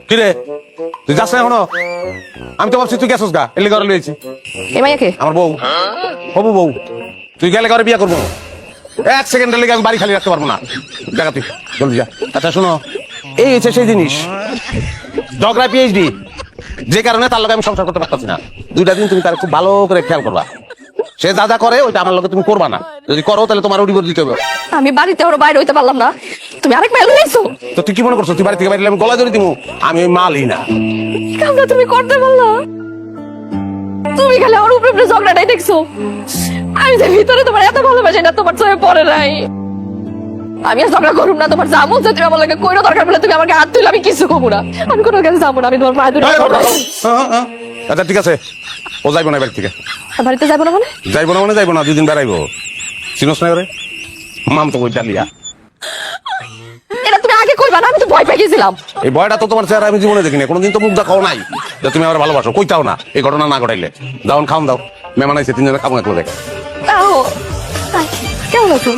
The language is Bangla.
কি রে তুই যাস না এখনো? আমি তো ভাবছি তুই গেছস গা, এলে ঘরে লইছি। এ মাইয়াকে আমার বউ, হবু বউ। তুই গেলে ঘরে বিয়ে করবো, 1 সেকেন্ডের লেগে আমি বাড়ি খালি রাখতে পারবো না। দেখা তুই জলদি যা। আচ্ছা শোনো, এই হচ্ছে সেই জিনিস, ঝগড়া পিএইচডি, যে কারণে তার লগে আমি সংসার করতে পারতাছি না। 2টা দিন তুমি তার খুব ভালো করে খেয়াল করবা। সে যা যা করে ওইটা আমার লগে তুমি করবা না। যদি করো তাহলে তোমার উড়ি দিতে হবে। আমি বাড়িতে ওর বাইরে হইতে পারলাম না, তুমি আরেক মেয়ে লইছো। তো তুই কি মনে করছো তুই বাড়ি থেকে বাইরে আমি গলা ধরে দিব? আমি ওই মালই না। কামটা তুমি করতে পারলা? তুমি খালি ওর উপরে উপরে ঝগড়াটাই দেখছো। আমি যে ভিতরে তোমার এত ভালোবাসি না, তোমার চোখে পড়ে নাই। আমি আর ঝগড়া করুম না, তোমার যা মন চায় তুমি আমার লাগে কইরো, দরকার পড়লে তুমি আমাকে হাত তুলে আমি কিছু করবো না। আমি কোনো কাছে যাবো না, আমি তোমার পায়ে ধরে। আচ্ছা ঠিক আছে, ও যাইবো না বাড়ি থেকে। বাড়িতে যাবো না মানে? যাইবো না মানে যাইবো না, 2 দিন বেড়াইবো। চিনোস না করে মাম তো কই ডালিয়া। এটা তুমি আগে কইবা না, আমি তো ভয় পেয়ে গেছিলাম। এই ভয়টা তো তোমার চেহারা আমি জীবনে দেখিনি, কোনোদিন তো মুখ দেখাও নাই যে তুমি আমার ভালোবাসো, কইতাও না এই ঘটনা না ঘটাইলে। যাও খাওন দাও, মেহমান আইছে, 3 জনের কামনা করে দেখ। কেমন আছো?